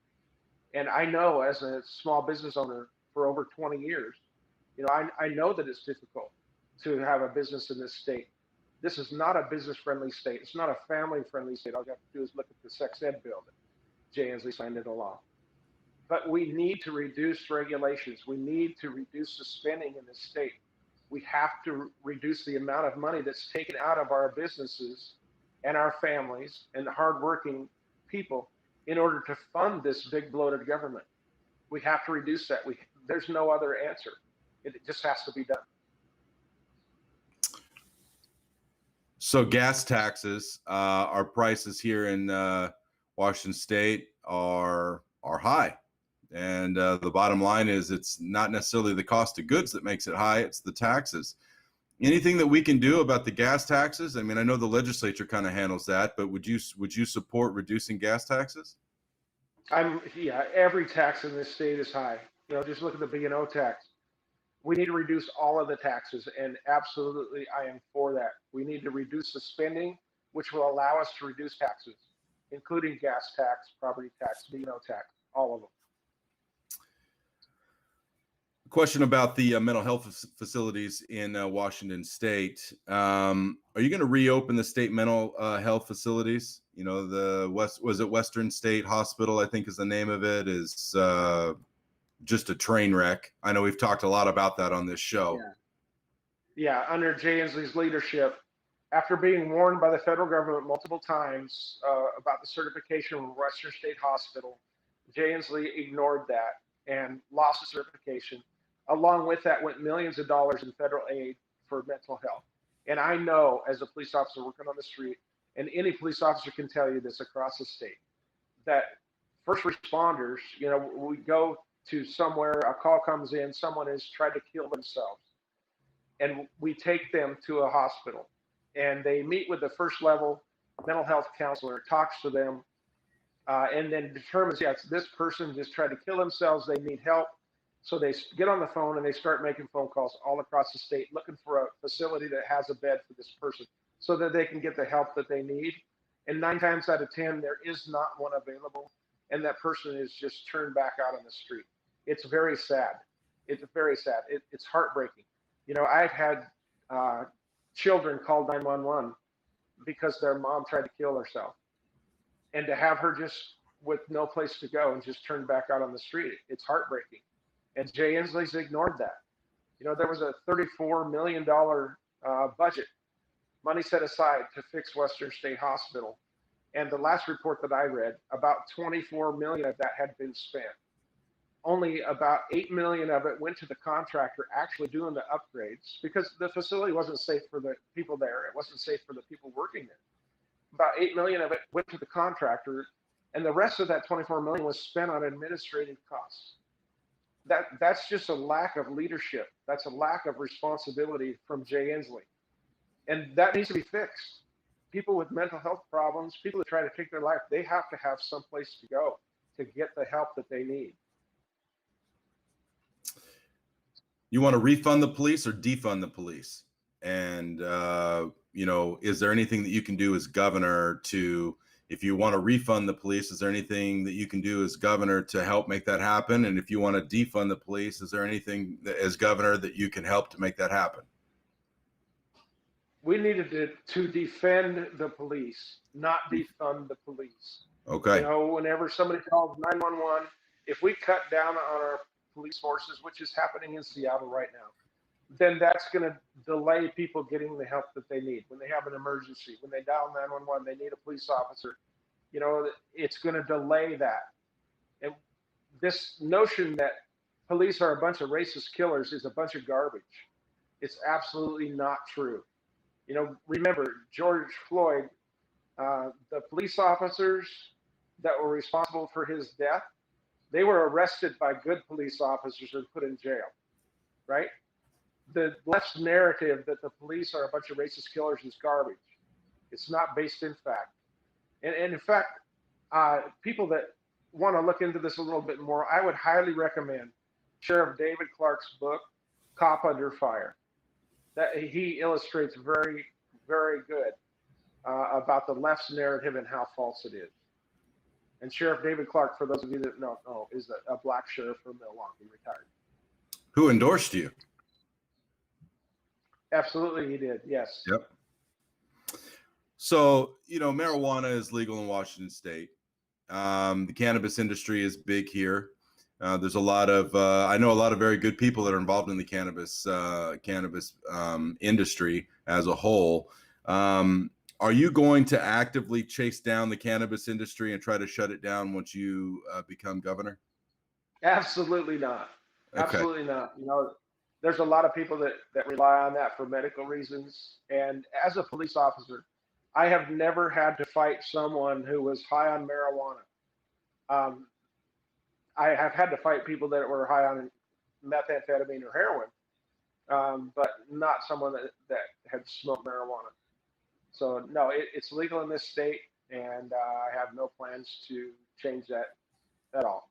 And I know, as a small business owner for over 20 years, you know, I know that it's difficult to have a business in this state. This is not a business-friendly state. It's not a family-friendly state. All you have to do is look at the sex ed bill that Jay Inslee signed into law. But we need to reduce regulations. We need to reduce the spending in this state. We have to reduce the amount of money that's taken out of our businesses and our families and the hardworking people in order to fund this big bloated government. We have to reduce that. There's no other answer. It just has to be done. So gas taxes, our prices here in Washington State are high. And the bottom line is it's not necessarily the cost of goods that makes it high, it's the taxes. Anything that we can do about the gas taxes? I mean, I know the legislature kind of handles that, but would you support reducing gas taxes? Yeah, every tax in this state is high. You know, just look at the B&O tax. We need to reduce all of the taxes, and absolutely I am for that. We need to reduce the spending, which will allow us to reduce taxes, including gas tax, property tax, B&O tax, all of them. Question about the mental health facilities in Washington State. Are you going to reopen the state mental health facilities? You know, was it Western State Hospital, I think is the name of it, is just a train wreck. I know we've talked a lot about that on this show. Yeah. Yeah, under Jay Inslee's leadership, after being warned by the federal government multiple times about the certification of Western State Hospital, Jay Inslee ignored that and lost the certification. Along with that went millions of dollars in federal aid for mental health. And I know, as a police officer working on the street, and any police officer can tell you this across the state, that first responders, we go to somewhere, a call comes in, someone has tried to kill themselves, and we take them to a hospital, and they meet with the first level mental health counselor, talks to them, and then determines, yes, this person just tried to kill themselves, they need help. So they get on the phone and they start making phone calls all across the state looking for a facility that has a bed for this person so that they can get the help that they need. And 9 times out of 10, there is not one available, and that person is just turned back out on the street. It's very sad. It's very sad. It's heartbreaking. I've had children call 911 because their mom tried to kill herself, and to have her just with no place to go and just turned back out on the street, it's heartbreaking. And Jay Inslee's ignored that. There was a $34 million budget, money set aside to fix Western State Hospital. And the last report that I read, about 24 million of that had been spent. Only about 8 million of it went to the contractor actually doing the upgrades, because the facility wasn't safe for the people there. It wasn't safe for the people working there. About 8 million of it went to the contractor, and the rest of that 24 million was spent on administrative costs. That's just a lack of leadership. That's a lack of responsibility from Jay Inslee. And that needs to be fixed. People with mental health problems, people that try to take their life, they have to have some place to go to get the help that they need. You want to refund the police or defund the police? And, is there anything that you can do as governor to, if you want to refund the police, is there anything that you can do as governor to help make that happen? And if you want to defund the police, is there anything as governor that you can help to make that happen? We needed to defend the police, not defund the police. Okay. Whenever somebody calls 911, if we cut down on our police forces, which is happening in Seattle right now, then that's going to delay people getting the help that they need. When they have an emergency, when they dial 911, they need a police officer. It's going to delay that. And this notion that police are a bunch of racist killers is a bunch of garbage. It's absolutely not true. Remember, George Floyd, the police officers that were responsible for his death, they were arrested by good police officers and put in jail, right? The left's narrative that the police are a bunch of racist killers is garbage. It's not based in fact. And in fact, people that want to look into this a little bit more, I would highly recommend Sheriff David Clark's book, Cop Under Fire. That he illustrates very, very good about the left's narrative and how false it is. And Sheriff David Clark, for those of you that don't know, is a black sheriff from Milwaukee, retired. Who endorsed you? Absolutely, he did. Yes. Yep. So, marijuana is legal in Washington State. The cannabis industry is big here. There's a lot of, I know a lot of very good people that are involved in the cannabis industry as a whole. Are you going to actively chase down the cannabis industry and try to shut it down once you become governor? Absolutely not. Okay. Absolutely not. There's a lot of people that rely on that for medical reasons. And as a police officer, I have never had to fight someone who was high on marijuana. I have had to fight people that were high on methamphetamine or heroin, but not someone that had smoked marijuana. So no, it's legal in this state, and I have no plans to change that at all.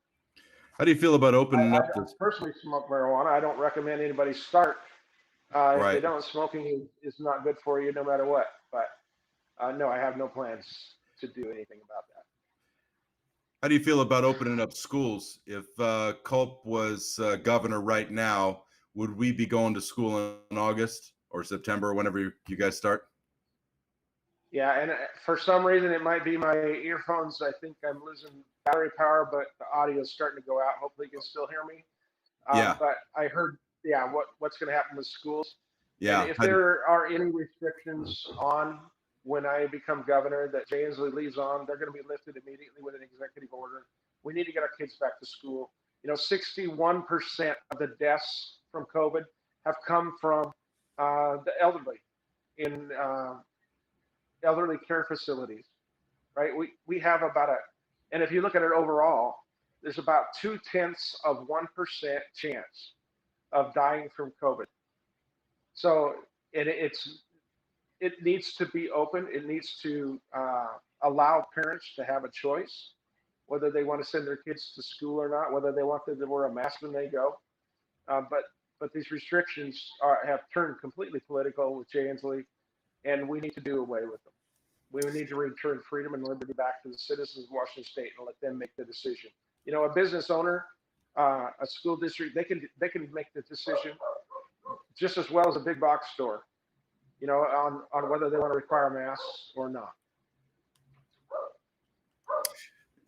How do you feel about opening up I this? personally smoke marijuana. I don't recommend anybody start. If Right. they don't, smoking is not good for you no matter what. But no, I have no plans to do anything about that. How do you feel about opening up schools? If Culp was governor right now, would we be going to school in August or September, whenever you guys start? Yeah, and for some reason, it might be my earphones. I think I'm losing battery power, but the audio is starting to go out. Hopefully you can still hear me. Yeah. But I heard, what's going to happen with schools. And Yeah. if there are any restrictions on when I become governor that Jay Inslee leaves on, they're going to be lifted immediately with an executive order. We need to get our kids back to school. 61% of the deaths from COVID have come from the elderly in elderly care facilities, right? We have and if you look at it overall, there's about 0.2% chance of dying from COVID. So it needs to be open. It needs to allow parents to have a choice whether they want to send their kids to school or not, whether they want them to wear a mask when they go. But these restrictions have turned completely political with Jay Inslee, and we need to do away with them. We need to return freedom and liberty back to the citizens of Washington State and let them make the decision. A business owner, a school district, they can make the decision just as well as a big box store, on whether they want to require masks or not.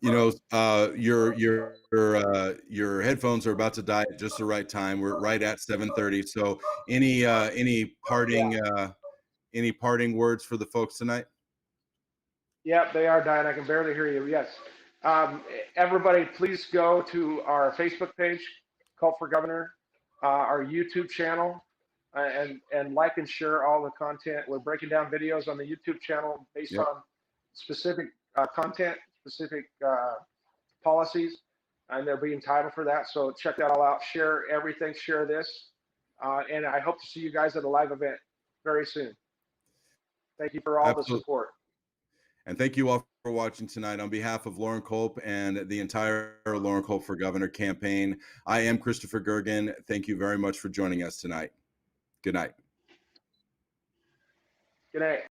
Your headphones are about to die at just the right time. We're right at 7:30. So any parting words for the folks tonight? Yeah, they are dying. I can barely hear you. Yes. Everybody, please go to our Facebook page, Culp for Governor, our YouTube channel, and like and share all the content. We're breaking down videos on the YouTube channel based on specific content, specific policies, and they're being titled for that. So check that all out. Share everything. Share this. And I hope to see you guys at a live event very soon. Thank you for all the support. And thank you all for watching tonight. On behalf of Loren Culp and the entire Loren Culp for Governor campaign, I am Christopher Gergen. Thank you very much for joining us tonight. Good night. Good night.